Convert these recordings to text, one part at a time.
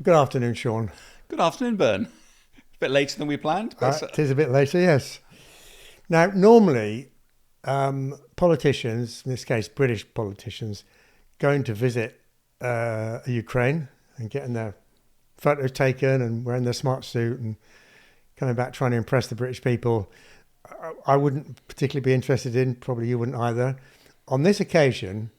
Good afternoon, Sean. Good afternoon, Bern. A bit later than we planned, but It is a bit later, yes. Now, normally, politicians, in this case British politicians, going to visit Ukraine and getting their photos taken and wearing their smart suit and coming back trying to impress the British people, I wouldn't particularly be interested in. Probably you wouldn't either. On this occasion,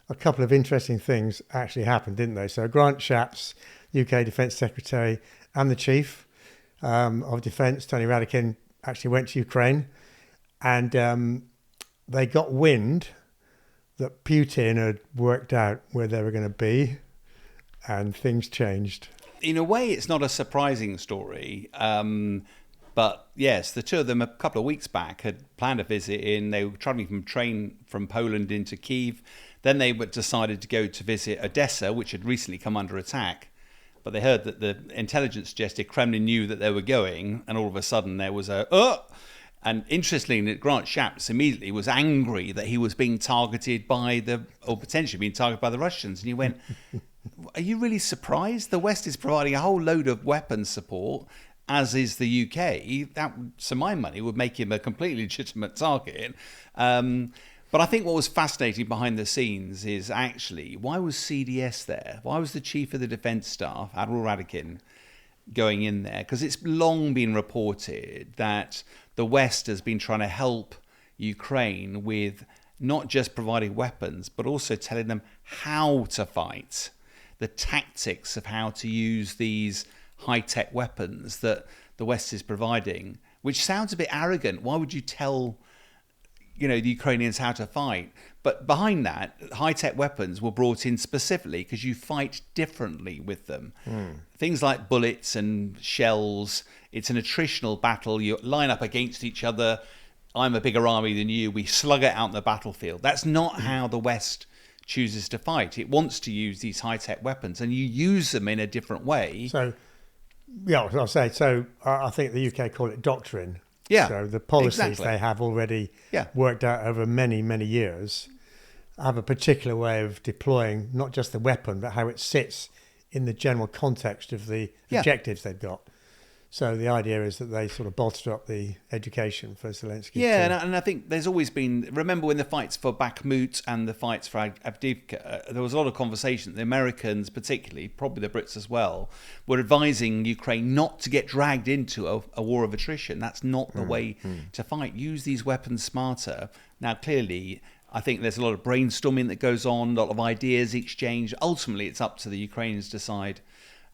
a couple of interesting things actually happened, didn't they? So Grant Shapps, UK Defence Secretary, and the Chief of Defence, Tony Radakin, actually went to Ukraine, and they got wind that Putin had worked out where they were going to be, and things changed. in a way, it's not a surprising story. But yes, the two of them a couple of weeks back had planned a visit in. They were traveling from train from Poland into Kyiv. Then they decided to go to visit Odessa, which had recently come under attack. But they heard that the intelligence suggested Kremlin knew that they were going, and all of a sudden there was a And interestingly, Grant Shapps immediately was angry that he was being targeted or potentially being targeted by the Russians. And he went, "Are you really surprised? The West is providing a whole load of weapons support, as is the UK. That, to my money, would make him a completely legitimate target." But I think what was fascinating behind the scenes is actually, why was CDS there? Why was the Chief of the Defence Staff, Admiral Radakin, going in there? Because it's long been reported that the West has been trying to help Ukraine with not just providing weapons, but also telling them how to fight, the tactics of how to use these high-tech weapons that the West is providing, which sounds a bit arrogant. Why would you tell the Ukrainians how to fight? But behind that, high-tech weapons were brought in specifically because you fight differently with them. Things like bullets and shells, it's an attritional battle. You line up against each other. I'm a bigger army than you. We slug it out in the battlefield. That's not how the West chooses to fight. It wants to use these high-tech weapons, and you use them in a different way. So, yeah, I'll say, I think the UK call it doctrine. Yeah, so the policies exactly. they have already Yeah. worked out over many, many years have a particular way of deploying not just the weapon, but how it sits in the general context of the objectives they've got. So the idea is that they sort of bolster up the education for Zelensky. Yeah, and I think there's always been... Remember when the fights for Bakhmut and the fights for Avdiivka, there was a lot of conversation. The Americans particularly, probably the Brits as well, were advising Ukraine not to get dragged into a war of attrition. That's not the way to fight. Use these weapons smarter. Now, clearly, I think there's a lot of brainstorming that goes on, a lot of ideas exchanged. Ultimately, it's up to the Ukrainians to decide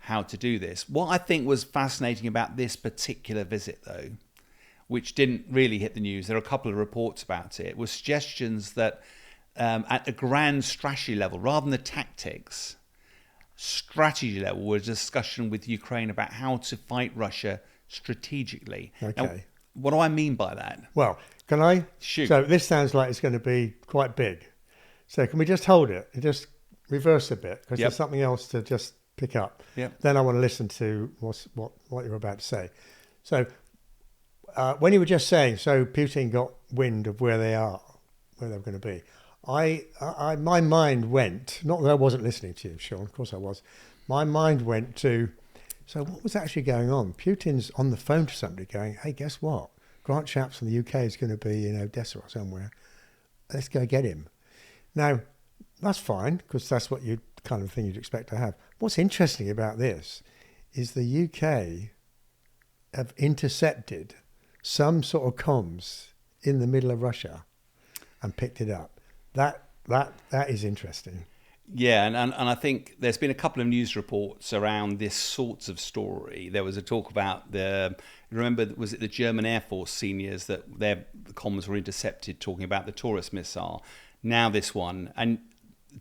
how to do this. What I think was fascinating about this particular visit, though, which didn't really hit the news, there are a couple of reports about it, was suggestions that at a grand strategy level, rather than the tactics, strategy level, was a discussion with Ukraine about how to fight Russia strategically. Okay. Now, what do I mean by that? Well, can I? Shoot. So this sounds like it's going to be quite big. So can we just hold it and just reverse a bit? Because there's something else to just pick up. Then I want to listen to what you're about to say. So when you were just saying, so Putin got wind of where they were going to be, my mind went, not that I wasn't listening to you, Sean, of course I was, my mind went to, so what was actually going on? Putin's on the phone to somebody going, hey, guess what? Grant Shapps from the UK is going to be in Odessa or somewhere. Let's go get him. Now, that's fine, because that's what you kind of thing you'd expect to have. What's interesting about this is the UK have intercepted some sort of comms in the middle of Russia and picked it up. That is interesting. Yeah, and I think there's been a couple of news reports around this sort of story. There was a talk about remember, was it the German Air Force seniors that their comms were intercepted, talking about the Taurus missile. Now this one. And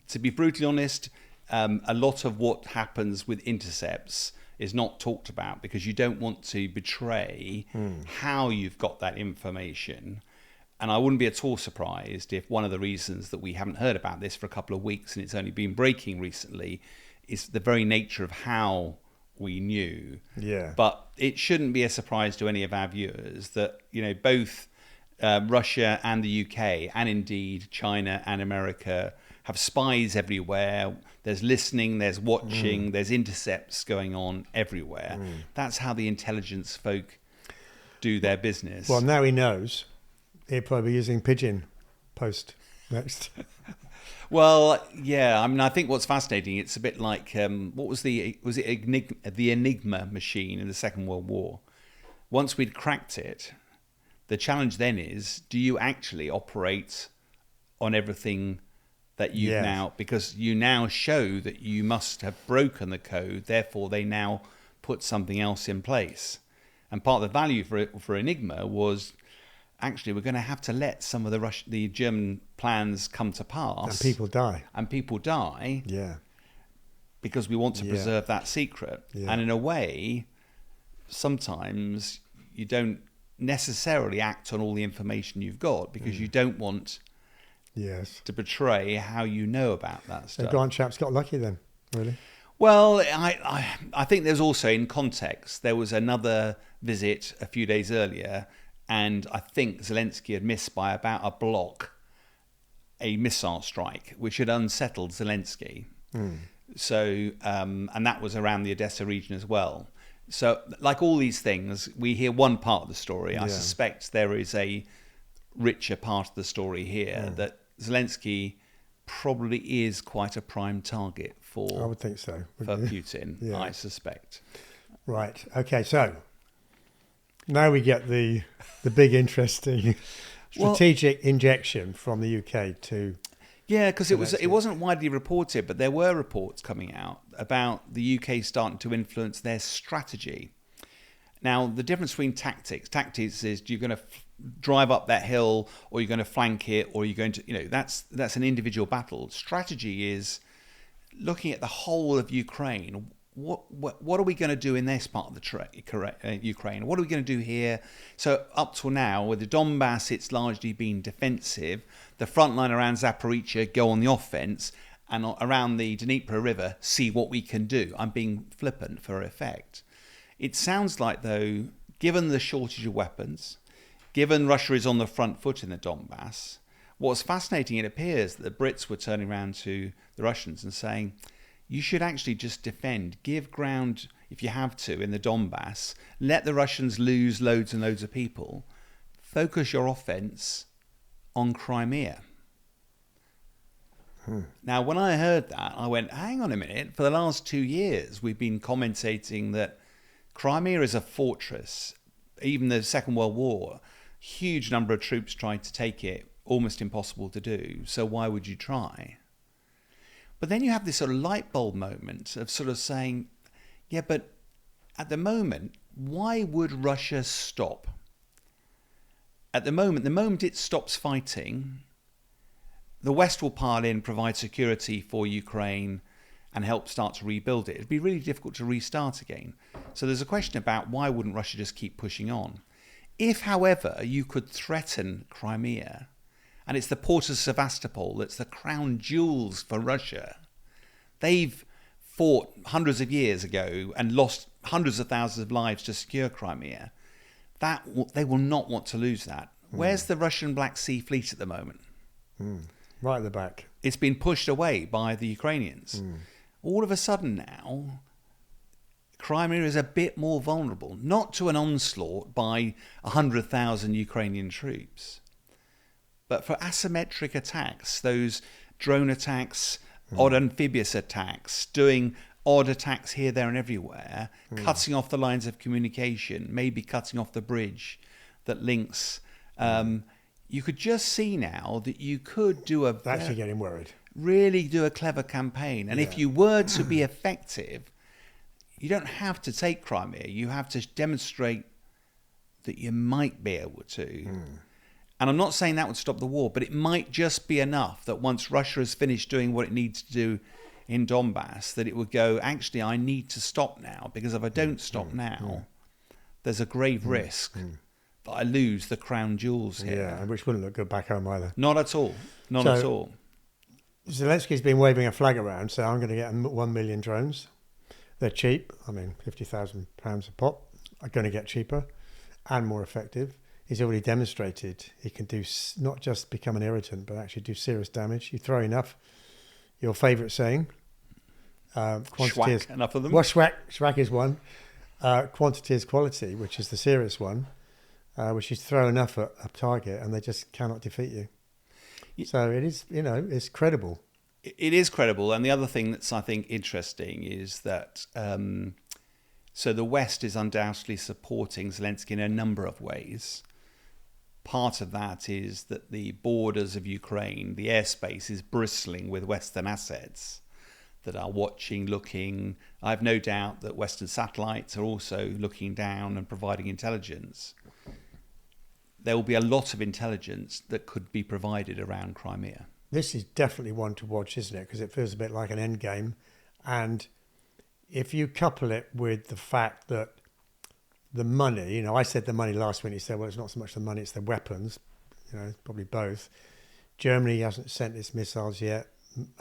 to be brutally honest, a lot of what happens with intercepts is not talked about because you don't want to betray how you've got that information. And I wouldn't be at all surprised if one of the reasons that we haven't heard about this for a couple of weeks and it's only been breaking recently is the very nature of how we knew. Yeah. But it shouldn't be a surprise to any of our viewers that, both Russia and the UK, and indeed China and America, have spies everywhere. There's listening, there's watching, there's intercepts going on everywhere. That's how the intelligence folk do their business. Well, now he knows. He'll probably be using pigeon post next. Well, yeah. I mean, I think what's fascinating, it's a bit like was it the Enigma machine in the Second World War? Once we'd cracked it, the challenge then is: do you actually operate on everything that you now? Because you now show that you must have broken the code. Therefore, they now put something else in place. And part of the value for Enigma was, actually, we're going to have to let some of the German plans come to pass. And people die. Yeah. Because we want to preserve that secret. Yeah. And in a way, sometimes you don't necessarily act on all the information you've got because you don't want to betray how you know about that stuff. So Grant Shapps got lucky then, really? Well, I think there's also, in context, there was another visit a few days earlier, and I think Zelensky had missed by about a block a missile strike, which had unsettled Zelensky. So, and that was around the Odessa region as well. So, like all these things, we hear one part of the story. I suspect there is a richer part of the story here, that Zelensky probably is quite a prime target for. I would think so. For Putin, I suspect. Right. Okay. So now we get the big interesting strategic injection from the UK to. Yeah, because it wasn't widely reported, but there were reports coming out about the UK starting to influence their strategy. Now, the difference between tactics is you're going to drive up that hill, or you're going to flank it, or you're going to, that's an individual battle. Strategy is looking at the whole of Ukraine. What are we going to do in this part of the Ukraine? What are we going to do here? So up till now, with the Donbass, it's largely been defensive. The front line around Zaporizhzhia go on the offense, and around the Dnieper River, see what we can do. I'm being flippant for effect. It sounds like, though, given the shortage of weapons, given Russia is on the front foot in the Donbass, what's fascinating, it appears that the Brits were turning around to the Russians and saying, you should actually just defend, give ground if you have to in the Donbass, let the Russians lose loads and loads of people, focus your offense on Crimea. Now, when I heard that, I went, hang on a minute, for the last 2 years, we've been commentating that Crimea is a fortress. Even the Second World War, huge number of troops tried to take it, almost impossible to do. So why would you try? But then you have this sort of light bulb moment of sort of saying, yeah, but at the moment, why would Russia stop? At the moment it stops fighting, the West will pile in, provide security for Ukraine and help start to rebuild it. It'd be really difficult to restart again. So there's a question about why wouldn't Russia just keep pushing on? If, however, you could threaten Crimea, and it's the port of Sevastopol that's the crown jewels for Russia. They've fought hundreds of years ago and lost hundreds of thousands of lives to secure Crimea. They will not want to lose that. Where's the Russian Black Sea Fleet at the moment? Right at the back. It's been pushed away by the Ukrainians. All of a sudden now, Crimea is a bit more vulnerable, not to an onslaught by 100,000 Ukrainian troops, but for asymmetric attacks, those drone attacks, odd amphibious attacks, doing odd attacks here, there and everywhere, cutting off the lines of communication, maybe cutting off the bridge that links. You could just see now that you could do actually getting worried. Really do a clever campaign. And if you were to be effective, you don't have to take Crimea. You have to demonstrate that you might be able to. And I'm not saying that would stop the war, but it might just be enough that once Russia has finished doing what it needs to do in Donbass, that it would go, actually, I need to stop now, because if I don't stop now, there's a grave risk that I lose the crown jewels here. Yeah, which wouldn't look good back home either. Not at all. Not at all. Zelensky's been waving a flag around, so I'm going to get 1 million drones. They're cheap. I mean, £50,000 a pop. Are going to get cheaper and more effective. He's already demonstrated he can do not just become an irritant, but actually do serious damage. You throw enough your favourite saying. Quantity is enough of them. Well, schwack is one. Quantity is quality, which is the serious one, which is throw enough at a target and they just cannot defeat you. So it is, it's credible. It is credible. And the other thing that's, I think, interesting is that so the West is undoubtedly supporting Zelensky in a number of ways. Part of that is that the borders of Ukraine, the airspace is bristling with Western assets that are watching, looking. I have no doubt that Western satellites are also looking down and providing intelligence. There will be a lot of intelligence that could be provided around Crimea. This is definitely one to watch, isn't it? Because it feels a bit like an end game. And if you couple it with the fact that the money, I said the money last week, you said, well, it's not so much the money, it's the weapons, probably both. Germany hasn't sent its missiles yet.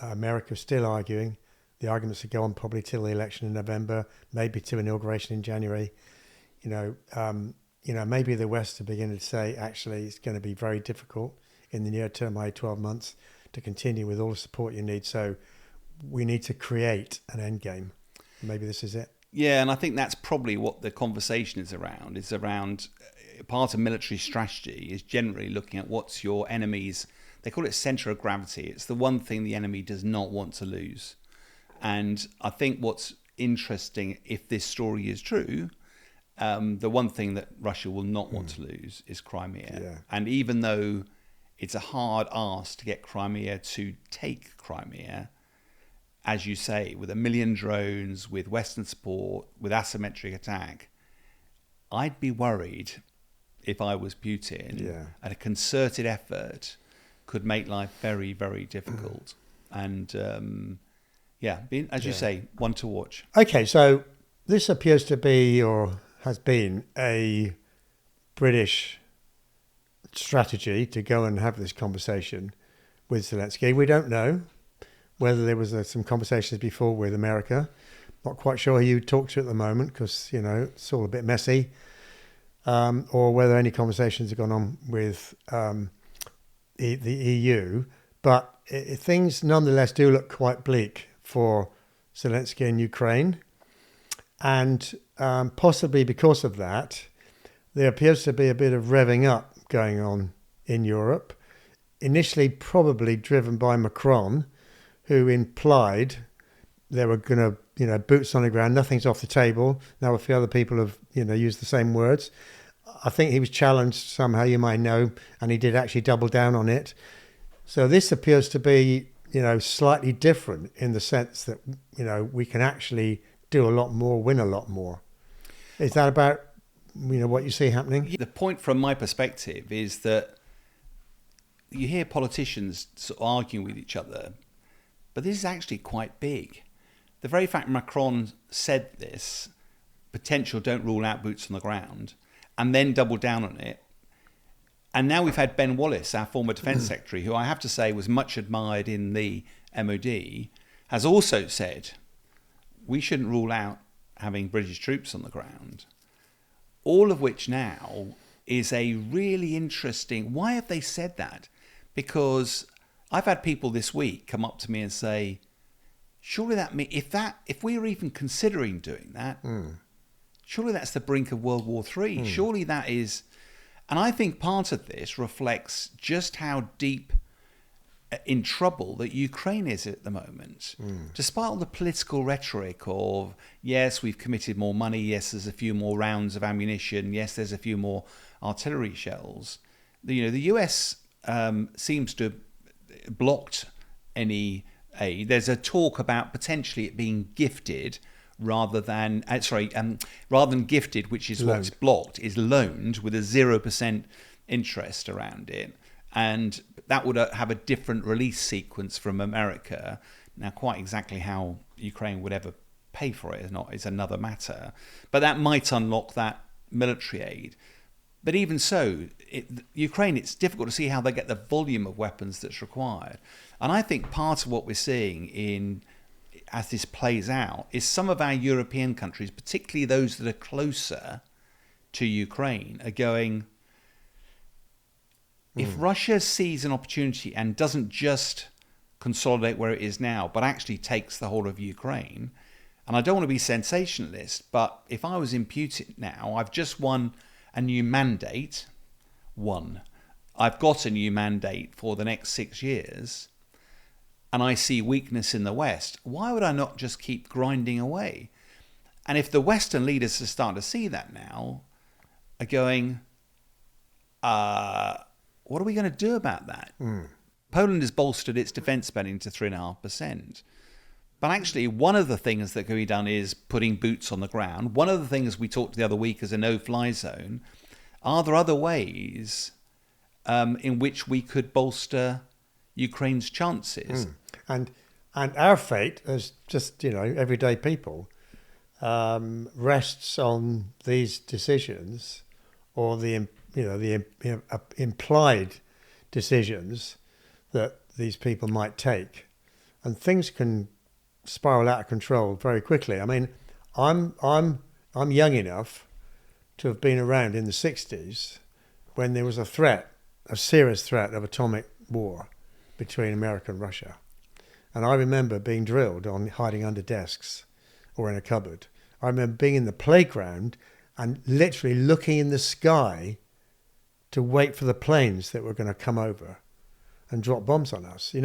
America's still arguing. The arguments will go on probably till the election in November, maybe to inauguration in January. Maybe the West are beginning to say, actually, it's going to be very difficult in the near term, 12 months, to continue with all the support you need. So we need to create an end game. Maybe this is it. Yeah, and I think that's probably what the conversation is around. It's around part of military strategy is generally looking at what's your enemy's, they call it centre of gravity. It's the one thing the enemy does not want to lose. And I think what's interesting, if this story is true, the one thing that Russia will not want to lose is Crimea. Yeah. And even though it's a hard ask to get Crimea to take Crimea, as you say, with 1 million drones, with Western support, with asymmetric attack, I'd be worried if I was Putin. And a concerted effort could make life very, very difficult. And as you say, one to watch. Okay, so this appears to be, or has been, a British strategy to go and have this conversation with Zelensky. We don't know whether there was some conversations before with America. Not quite sure who you talk to at the moment because, it's all a bit messy. Or whether any conversations have gone on with the EU. But things nonetheless do look quite bleak for Zelensky in Ukraine. And possibly because of that, there appears to be a bit of revving up going on in Europe. Initially probably driven by Macron, who implied there were going to, boots on the ground, nothing's off the table. Now a few other people have, used the same words. I think he was challenged somehow, you might know, and he did actually double down on it. So this appears to be, slightly different in the sense that, we can actually do a lot more, win a lot more. Is that about, what you see happening? The point from my perspective is that you hear politicians sort of arguing with each other, but this is actually quite big. The very fact Macron said this, potential don't rule out boots on the ground, and then doubled down on it. And now we've had Ben Wallace, our former defence secretary, who I have to say was much admired in the MOD, has also said we shouldn't rule out having British troops on the ground. All of which now is a really interesting... Why have they said that? Because I've had people this week come up to me and say, surely that means if we were even considering doing that, surely that's the brink of World War III. Surely that is... And I think part of this reflects just how deep in trouble that Ukraine is at the moment. Despite all the political rhetoric of, yes, we've committed more money, yes, there's a few more rounds of ammunition, yes, there's a few more artillery shells. The US seems to have blocked any aid. There's a talk about potentially it being gifted rather than gifted, which is what's blocked, is loaned with a 0% interest around it. And that would have a different release sequence from America. Now, quite exactly how Ukraine would ever pay for it is another matter. But that might unlock that military aid. But even so, Ukraine, it's difficult to see how they get the volume of weapons that's required. And I think part of what we're seeing as this plays out is some of our European countries, particularly those that are closer to Ukraine, are going... If Russia sees an opportunity and doesn't just consolidate where it is now, but actually takes the whole of Ukraine. And I don't want to be sensationalist, but if I was in Putin now, I've just won a new mandate. I've got a new mandate for the next 6 years, and I see weakness in the West. Why would I not just keep grinding away? And if the Western leaders are starting to see that now, are going, what are we going to do about that? Poland has bolstered its defence spending to 3.5%. But actually, one of the things that can be done is putting boots on the ground. One of the things we talked the other week as a no-fly zone. Are there other ways in which we could bolster Ukraine's chances? And our fate as just, everyday people rests on these decisions, or the implied decisions that these people might take, and things can spiral out of control very quickly. I mean, I'm young enough to have been around in the 60s when there was a serious threat of atomic war between America and Russia. And I remember being drilled on hiding under desks or in a cupboard. I remember being in the playground and literally looking in the sky to wait for the planes that were going to come over and drop bombs on us.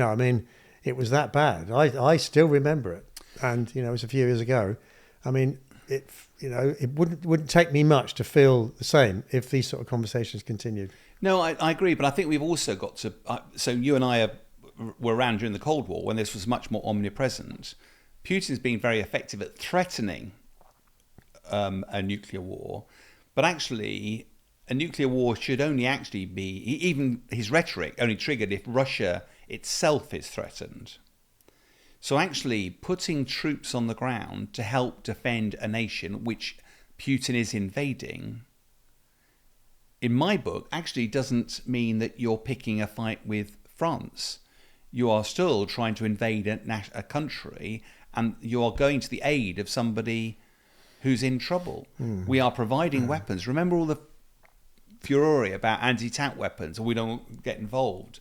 It was that bad. I still remember it. And, it was a few years ago. I mean, it wouldn't take me much to feel the same if these sort of conversations continued. No, I agree. But I think we've also got to... so you and I were around during the Cold War when this was much more omnipresent. Putin's been very effective at threatening a nuclear war. But actually, a nuclear war should only actually be... even his rhetoric only triggered if Russia itself is threatened. So actually putting troops on the ground to help defend a nation which Putin is invading, in my book, actually doesn't mean that you're picking a fight with France. You are still trying to invade a country, and you are going to the aid of somebody who's in trouble. We are providing weapons. Remember all the furore about anti-tank weapons, or we don't get involved.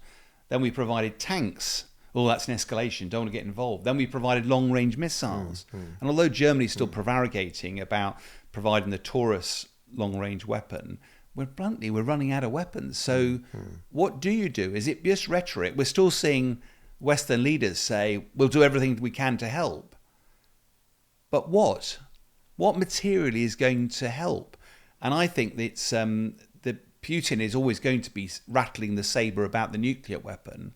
Then we provided tanks. Oh, that's an escalation. Don't want to get involved. Then we provided long-range missiles. And although Germany's still prevaricating about providing the Taurus long-range weapon, we're running out of weapons. So what do you do? Is it just rhetoric? We're still seeing Western leaders say, we'll do everything we can to help. But what? What materially is going to help? And I think it's that Putin is always going to be rattling the saber about the nuclear weapon.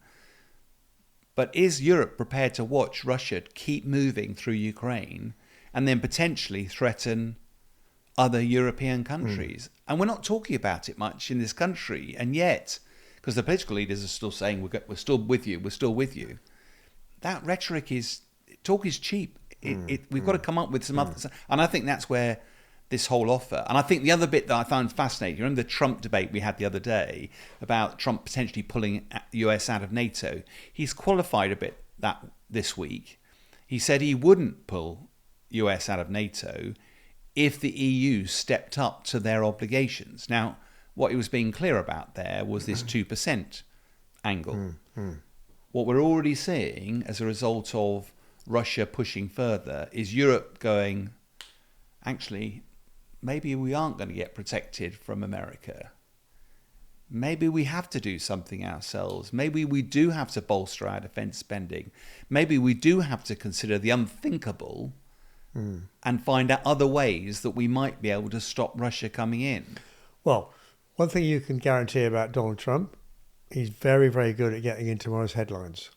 But is Europe prepared to watch Russia keep moving through Ukraine and then potentially threaten other European countries? And we're not talking about it much in this country. And yet, because the political leaders are still saying, we're still with you, we're still with you. That rhetoric talk is cheap. We've got to come up with some other... And I think that's where this whole offer... And I think the other bit that I found fascinating, remember the Trump debate we had the other day about Trump potentially pulling the US out of NATO? He's qualified a bit that this week. He said he wouldn't pull US out of NATO if the EU stepped up to their obligations. Now, what he was being clear about there was this 2% angle. What we're already seeing as a result of Russia pushing further is Europe going, actually, maybe we aren't going to get protected from America. Maybe we have to do something ourselves. Maybe we do have to bolster our defence spending. Maybe we do have to consider the unthinkable and find out other ways that we might be able to stop Russia coming in. Well, one thing you can guarantee about Donald Trump, he's very, very good at getting into tomorrow's headlines.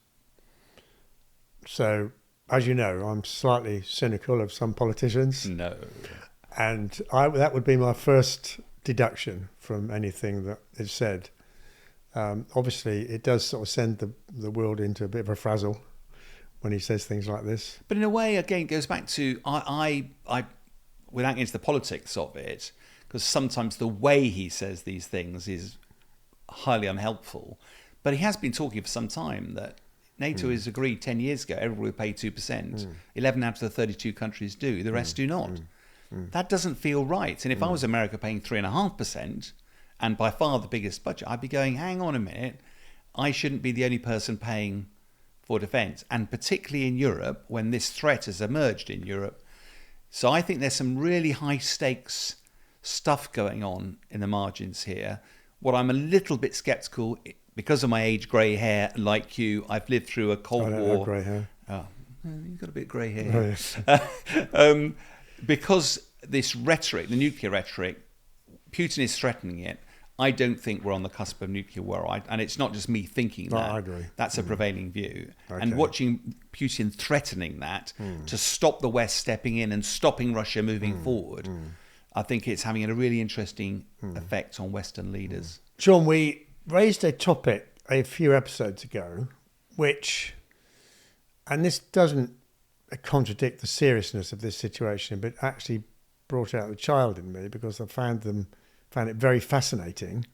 So, as you know, I'm slightly cynical of some politicians. No. And that would be my first deduction from anything that is said. Obviously, it does sort of send the world into a bit of a frazzle when he says things like this. But in a way, again, it goes back to, I without getting into the politics of it, because sometimes the way he says these things is highly unhelpful. But he has been talking for some time that NATO has agreed 10 years ago, everybody will pay 2%. 11 out of the 32 countries do, the rest do not. That doesn't feel right. And if I was America paying 3.5%, and by far the biggest budget, I'd be going, hang on a minute, I shouldn't be the only person paying for defence, and particularly in Europe when this threat has emerged in Europe. So I think there's some really high stakes stuff going on in the margins here. What I'm a little bit sceptical, because of my age, grey hair, like you, I've lived through a Cold War. I don't have grey hair. Oh, you've got a bit of grey hair. Oh, yes. Because this rhetoric, the nuclear rhetoric, Putin is threatening it. I don't think we're on the cusp of nuclear war. And it's not just me thinking that. I agree. That's a prevailing view. Okay. And watching Putin threatening that to stop the West stepping in and stopping Russia moving forward, I think it's having a really interesting effect on Western leaders. Sean, we raised a topic a few episodes ago, which, and this doesn't contradict the seriousness of this situation, but actually brought out the child in me because I found it very fascinating.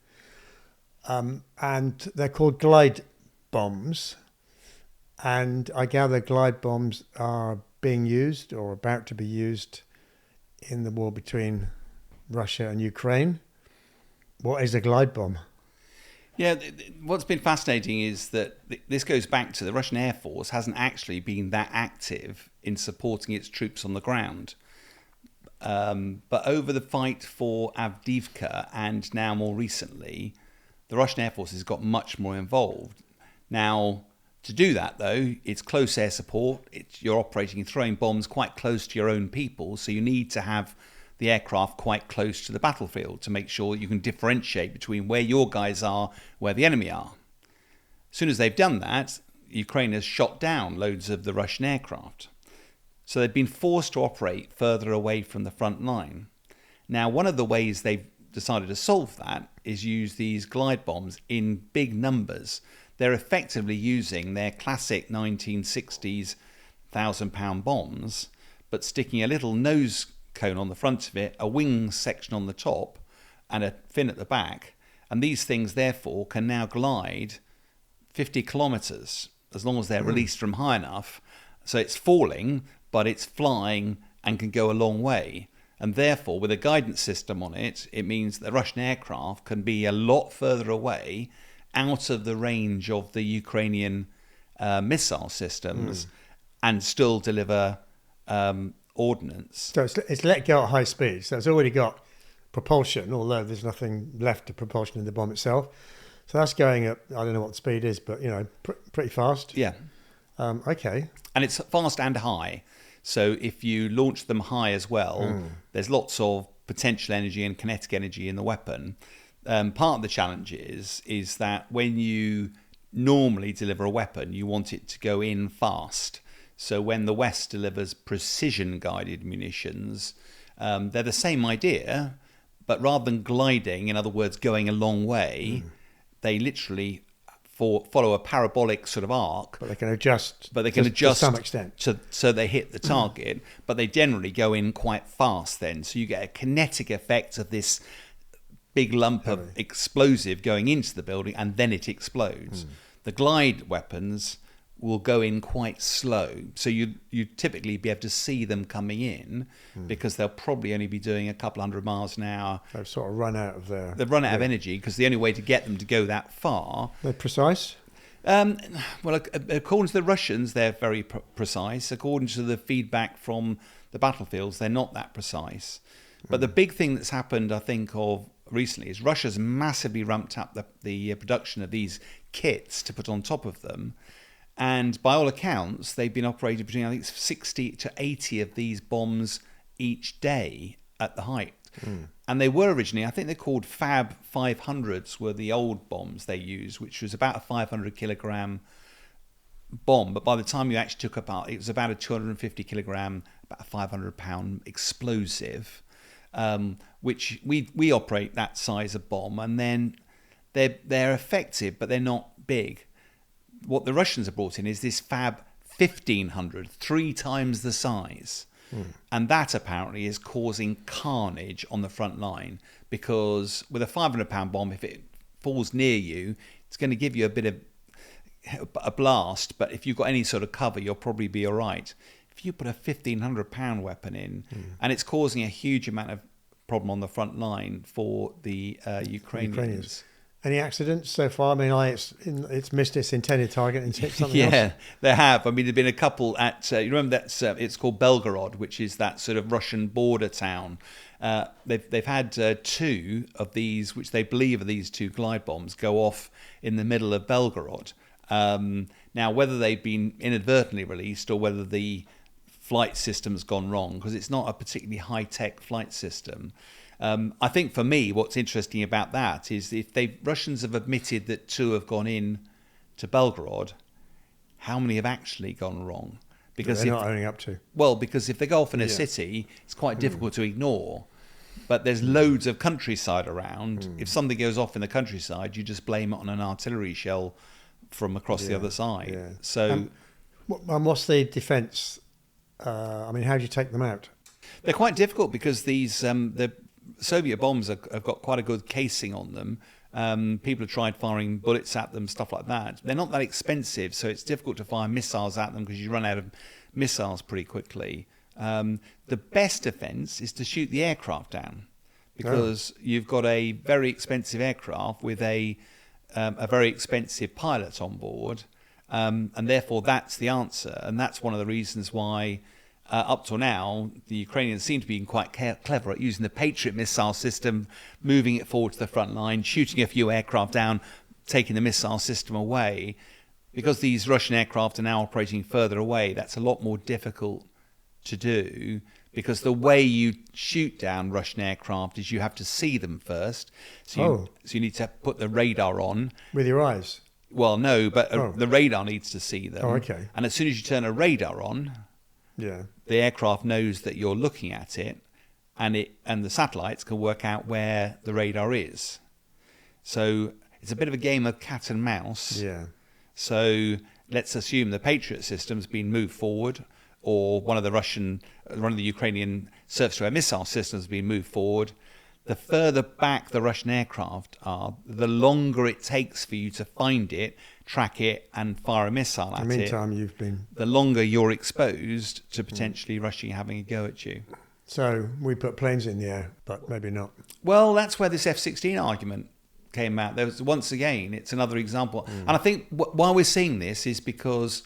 And they're called glide bombs. And I gather glide bombs are being used or about to be used in the war between Russia and Ukraine. What is a glide bomb? Yeah, what's been fascinating is that this goes back to the Russian Air Force hasn't actually been that active in supporting its troops on the ground. But over the fight for Avdiivka and now more recently, the Russian Air Force has got much more involved. Now, to do that, though, it's close air support. You're operating and throwing bombs quite close to your own people, so you need to have the aircraft quite close to the battlefield to make sure you can differentiate between where your guys are, where the enemy are. As soon as they've done that, Ukraine has shot down loads of the Russian aircraft. So they've been forced to operate further away from the front line. Now, one of the ways they've decided to solve that is use these glide bombs in big numbers. They're effectively using their classic 1960s 1,000-pound bombs, but sticking a little nose cone on the front of it, a wing section on the top, and a fin at the back. And these things, therefore, can now glide 50 kilometers as long as they're released from high enough. So it's falling, but it's flying and can go a long way. And therefore, with a guidance system on it, it means the Russian aircraft can be a lot further away, out of the range of the Ukrainian missile systems, and still deliver ordnance. So it's let go at high speed. So it's already got propulsion, although there's nothing left of propulsion in the bomb itself. So that's going at, I don't know what the speed is, but, pretty fast. Yeah. Okay. And it's fast and high. So if you launch them high as well, there's lots of potential energy and kinetic energy in the weapon. Part of the challenge is that when you normally deliver a weapon, you want it to go in fast. So when the West delivers precision-guided munitions, they're the same idea, but rather than gliding, in other words, going a long way, they literally follow a parabolic sort of arc. But they can adjust. To some extent. So they hit the target, but they generally go in quite fast then. So you get a kinetic effect of this big lump of explosive going into the building, and then it explodes. The glide weapons will go in quite slow. So you typically be able to see them coming in because they'll probably only be doing a couple 100 miles an hour. They've sort of run out of They've run out of energy because the only way to get them to go that far... They're precise? Well, according to the Russians, they're very precise. According to the feedback from the battlefields, they're not that precise. But the big thing that's happened, I think, of recently is Russia's massively ramped up the production of these kits to put on top of them. And by all accounts, they've been operating between, I think, 60 to 80 of these bombs each day at the height. And they were originally, I think they're called Fab 500s, were the old bombs they used, which was about a 500 kilogram bomb. But by the time you actually took apart, it was about a 250 kilogram, about a 500 pound explosive, which we operate that size of bomb. And then they're effective, but they're not big. What the Russians have brought in is this Fab 1500, 3 times the size. And that apparently is causing carnage on the front line because with a 500-pound bomb, if it falls near you, it's going to give you a bit of a blast. But if you've got any sort of cover, you'll probably be all right. If you put a 1,500-pound weapon in, and it's causing a huge amount of problem on the front line for the Ukrainians. Any accidents so far? I mean, it's missed its intended target and hit something else. Yeah, there have. I mean, there've been a couple at. You remember that's it's called Belgorod, which is that sort of Russian border town. They've had 2 of these, which they believe are these 2 glide bombs, go off in the middle of Belgorod. Now, whether they've been inadvertently released or whether the flight system's gone wrong, because it's not a particularly high-tech flight system. I think for me, what's interesting about that is if Russians have admitted that 2 have gone in to Belgorod, how many have actually gone wrong? Because they're not owning up to. Well, because if they go off in a city, it's quite difficult to ignore. But there's loads of countryside around. If something goes off in the countryside, you just blame it on an artillery shell from across the other side. Yeah. So, what's the defence? I mean, how do you take them out? They're quite difficult because these the Soviet bombs have got quite a good casing on them. People have tried firing bullets at them, stuff like that. They're not that expensive, so it's difficult to fire missiles at them because you run out of missiles pretty quickly. The best defence is to shoot the aircraft down because you've got a very expensive aircraft with a very expensive pilot on board, and therefore that's the answer. And that's one of the reasons why up till now, the Ukrainians seem to be quite clever at using the Patriot missile system, moving it forward to the front line, shooting a few aircraft down, taking the missile system away. Because these Russian aircraft are now operating further away, that's a lot more difficult to do, because the way you shoot down Russian aircraft is you have to see them first. So you need to put the radar on. With your eyes? Well, no, but the radar needs to see them. Oh, okay. And as soon as you turn a radar on, the aircraft knows that you're looking at it, and the satellites can work out where the radar is. So it's a bit of a game of cat and mouse. Yeah. So let's assume the Patriot system's been moved forward, or one of the Ukrainian surface-to-air missile systems has been moved forward. The further back the Russian aircraft are, the longer it takes for you to find it, track it, and fire a missile at it. In the meantime, the longer you're exposed to potentially Russia having a go at you. So we put planes in the air, but maybe not. Well, that's where this F-16 argument came out. There was, once again, it's another example. And I think why we're seeing this is because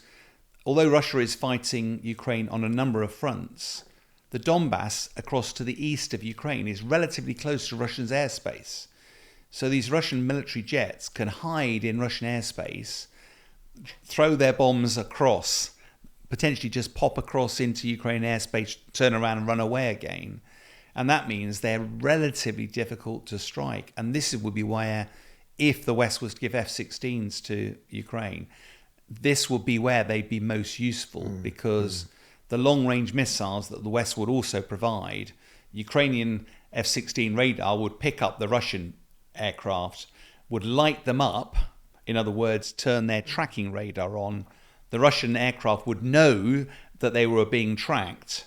although Russia is fighting Ukraine on a number of fronts, the Donbass across to the east of Ukraine is relatively close to Russia's airspace. So these Russian military jets can hide in Russian airspace, throw their bombs across, potentially just pop across into Ukraine airspace, turn around and run away again. And that means they're relatively difficult to strike. And this would be where, if the West was to give F-16s to Ukraine, this would be where they'd be most useful, because the long-range missiles that the West would also provide, Ukrainian F-16 radar would pick up the Russian aircraft, would light them up, in other words, turn their tracking radar on. The Russian aircraft would know that they were being tracked.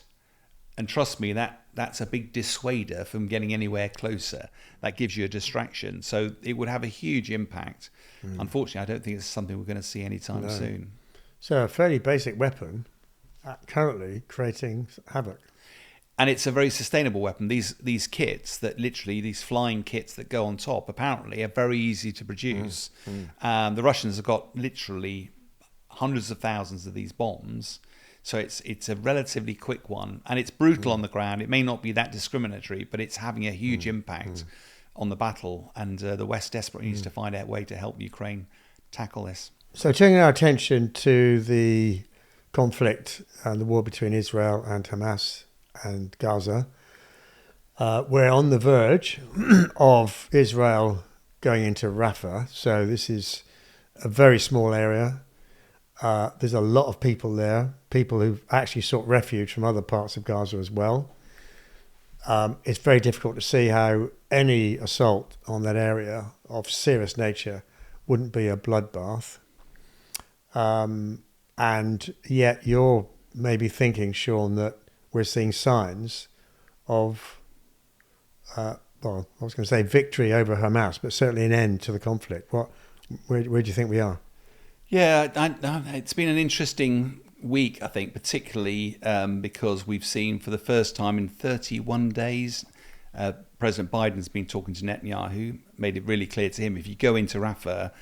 And trust me, that's a big dissuader from getting anywhere closer. That gives you a distraction. So it would have a huge impact. Unfortunately, I don't think it's something we're going to see anytime soon. So a fairly basic weapon, currently creating havoc. And it's a very sustainable weapon. These kits, that literally, these flying kits that go on top, apparently are very easy to produce. The Russians have got literally hundreds of thousands of these bombs. So it's a relatively quick one, and it's brutal on the ground. It may not be that discriminatory, but it's having a huge impact on the battle, and the West desperately needs to find out a way to help Ukraine tackle this. So turning our attention to the conflict and the war between Israel and Hamas and Gaza, we're on the verge of Israel going into Rafah. So this is a very small area. There's a lot of people there, people who've actually sought refuge from other parts of Gaza as well. It's very difficult to see how any assault on that area of serious nature wouldn't be a bloodbath. And yet you're maybe thinking, Sean, that we're seeing signs of, well, I was going to say victory over Hamas, but certainly an end to the conflict. Where do you think we are? Yeah, it's been an interesting week, I think, particularly because we've seen for the first time in 31 days President Biden's been talking to Netanyahu, made it really clear to him, if you go into Rafah,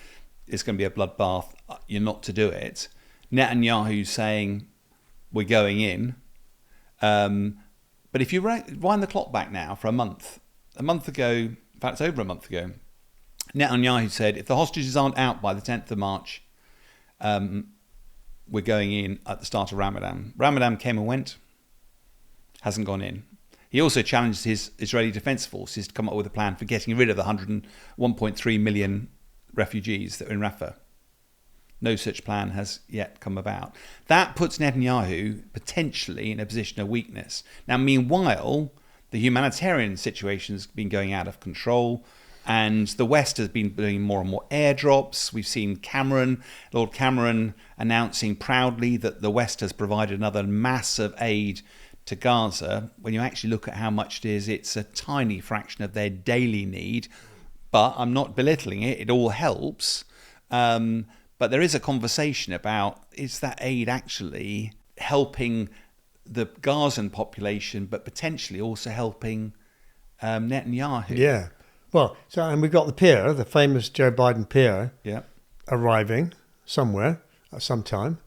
it's going to be a bloodbath. You're not to do it. Netanyahu's saying, we're going in. But if you wind the clock back now for a month ago, in fact, it's over a month ago, Netanyahu said, if the hostages aren't out by the 10th of March, we're going in at the start of Ramadan. Ramadan came and went, hasn't gone in. He also challenged his Israeli Defense Forces to come up with a plan for getting rid of the 1.3 million refugees that are in Rafah. No such plan has yet come about. That puts Netanyahu potentially in a position of weakness. Now, meanwhile, the humanitarian situation has been going out of control, and the West has been doing more and more airdrops. We've seen Lord Cameron, announcing proudly that the West has provided another massive aid to Gaza. When you actually look at how much it is, it's a tiny fraction of their daily need. But I'm not belittling it. It all helps. But there is a conversation about, is that aid actually helping the Gazan population, but potentially also helping Netanyahu? Yeah. Well, and we've got the Pier, the famous Joe Biden Pier, arriving somewhere at some time.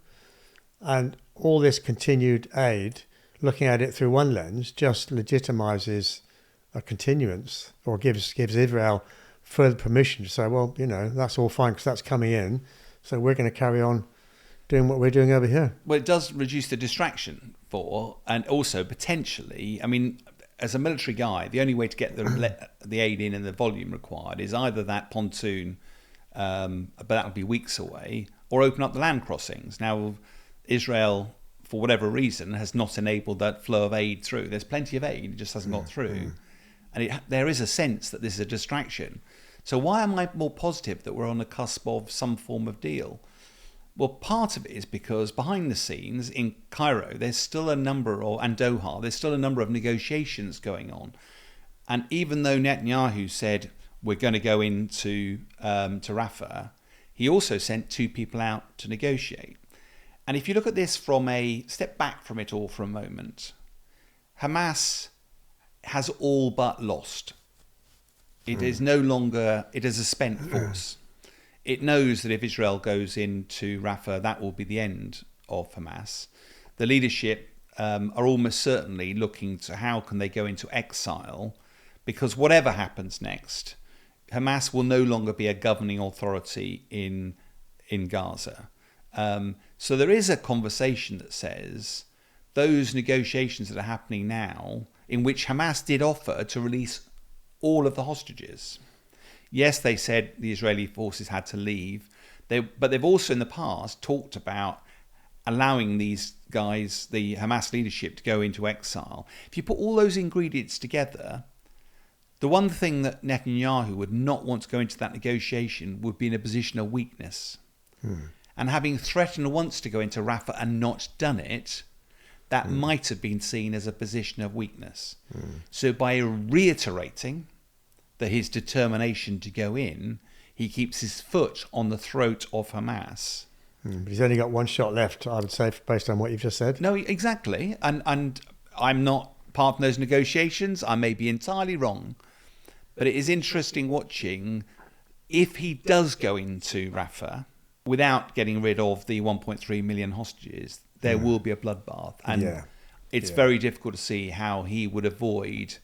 And all this continued aid, looking at it through one lens, just legitimizes a continuance, or gives Israel further permission to say, well, that's all fine because that's coming in. So we're going to carry on doing what we're doing over here. Well, it does reduce the distraction and also potentially, as a military guy, the only way to get the aid in and the volume required is either that pontoon, but that would be weeks away, or open up the land crossings. Now, Israel, for whatever reason, has not enabled that flow of aid through. There's plenty of aid, it just hasn't got through. And there is a sense that this is a distraction. So why am I more positive that we're on the cusp of some form of deal? Well, part of it is because behind the scenes in Cairo, and Doha, there's still a number of negotiations going on. And even though Netanyahu said we're going to go into to Rafah, he also sent 2 people out to negotiate. And if you look at this from a step back from it all for a moment, Hamas has all but lost. It is no longer, it is a spent force. It knows that if Israel goes into Rafah, that will be the end of Hamas. The leadership are almost certainly looking to how can they go into exile, because whatever happens next, Hamas will no longer be a governing authority in Gaza. So there is a conversation that says those negotiations that are happening now, in which Hamas did offer to release all of the hostages. Yes, they said the Israeli forces had to leave, but they've also in the past talked about allowing these guys, the Hamas leadership, to go into exile. If you put all those ingredients together, the one thing that Netanyahu would not want to go into that negotiation would be in a position of weakness. And having threatened once to go into Rafah and not done it, that might have been seen as a position of weakness. So by reiterating his determination to go in, he keeps his foot on the throat of Hamas. But he's only got one shot left, I would say, based on what you've just said. No, exactly. And I'm not part of those negotiations. I may be entirely wrong. But it is interesting watching, if he does go into Rafah without getting rid of the 1.3 million hostages, there will be a bloodbath. And it's very difficult to see how he would avoid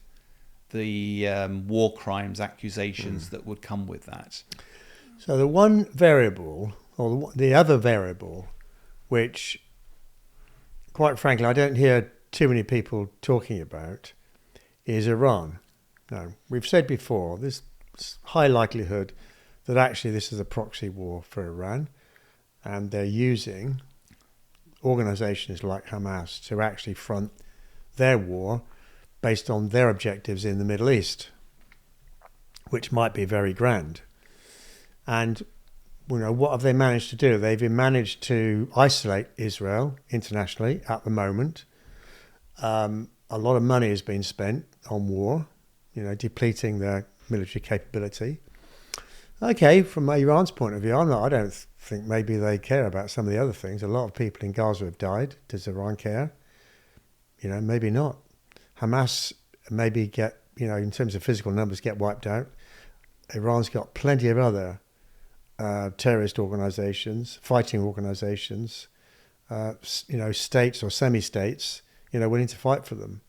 the war crimes accusations that would come with that. So the one variable, or the other variable, which, quite frankly, I don't hear too many people talking about, is Iran. Now, we've said before, there's high likelihood that actually this is a proxy war for Iran, and they're using organizations like Hamas to actually front their war based on their objectives in the Middle East, which might be very grand. And what have they managed to do? They've managed to isolate Israel internationally at the moment. A lot of money has been spent on war, depleting their military capability. Okay, from Iran's point of view, I don't think maybe they care about some of the other things. A lot of people in Gaza have died. Does Iran care? Maybe not. Hamas maybe get, in terms of physical numbers, get wiped out. Iran's got plenty of other terrorist organizations, fighting organizations, states or semi-states, willing to fight for them.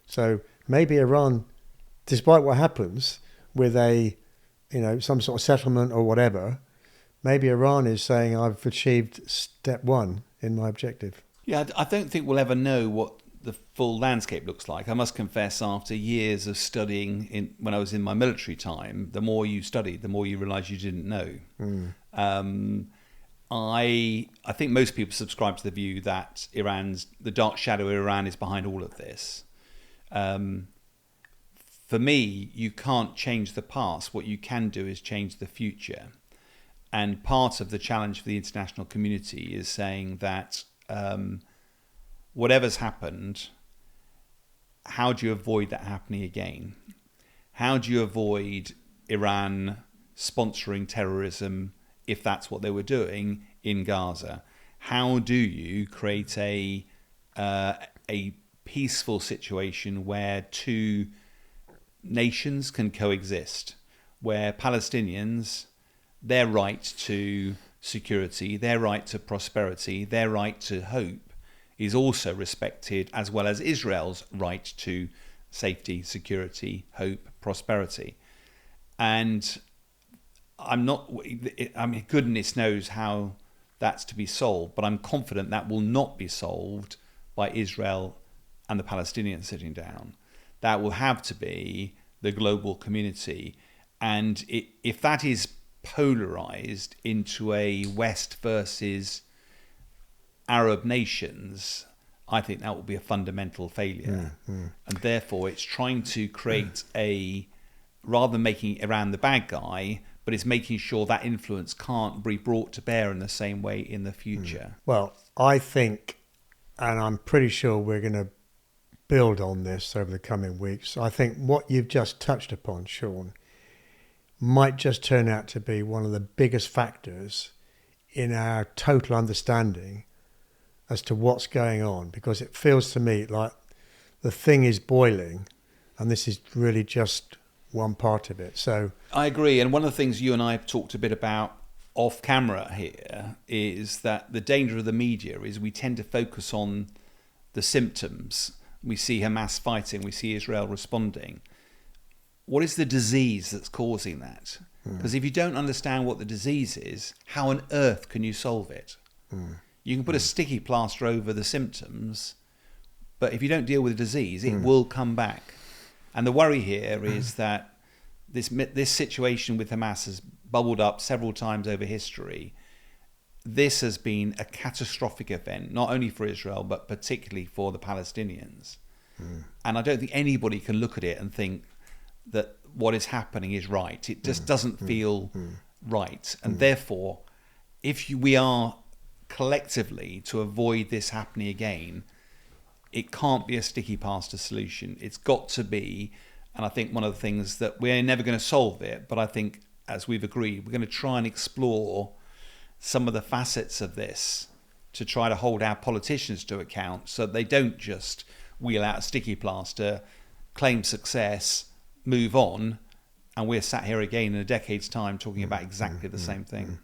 So maybe Iran, despite what happens with some sort of settlement or whatever, maybe Iran is saying, I've achieved step one in my objective. Yeah, I don't think we'll ever know what the full landscape looks like. I must confess, after years of studying when I was in my military time, the more you studied, the more you realise you didn't know. I think most people subscribe to the view that the dark shadow of Iran is behind all of this. For me, you can't change the past. What you can do is change the future. And part of the challenge for the international community is saying that whatever's happened, how do you avoid that happening again? How do you avoid Iran sponsoring terrorism if that's what they were doing in Gaza? How do you create a peaceful situation where two nations can coexist, where Palestinians, their right to security, their right to prosperity, their right to hope is also respected, as well as Israel's right to safety, security, hope, prosperity. And goodness knows how that's to be solved, but I'm confident that will not be solved by Israel and the Palestinians sitting down. That will have to be the global community. And if that is polarized into a West versus Arab nations, I think that will be a fundamental failure. And therefore, it's trying to create rather than making Iran the bad guy, but it's making sure that influence can't be brought to bear in the same way in the future. Well, I think, and I'm pretty sure we're going to build on this over the coming weeks, I think what you've just touched upon, Sean, might just turn out to be one of the biggest factors in our total understanding as to what's going on, because it feels to me like the thing is boiling and this is really just one part of it. So I agree. And one of the things you and I have talked a bit about off camera here is that the danger of the media is we tend to focus on the symptoms. We see Hamas fighting, we see Israel responding. What is the disease that's causing that? Because if you don't understand what the disease is, how on earth can you solve it? You can put a sticky plaster over the symptoms, but if you don't deal with the disease, it will come back. And the worry here is that this situation with Hamas has bubbled up several times over history. This has been a catastrophic event, not only for Israel, but particularly for the Palestinians. And I don't think anybody can look at it and think that what is happening is right. It just doesn't feel right. And therefore, if we are collectively to avoid this happening again, it can't be a sticky plaster solution. It's got to be, and I think one of the things that we're never going to solve it, but I think as we've agreed, we're going to try and explore some of the facets of this to try to hold our politicians to account so they don't just wheel out a sticky plaster, claim success, move on, and we're sat here again in a decade's time talking about exactly the same thing.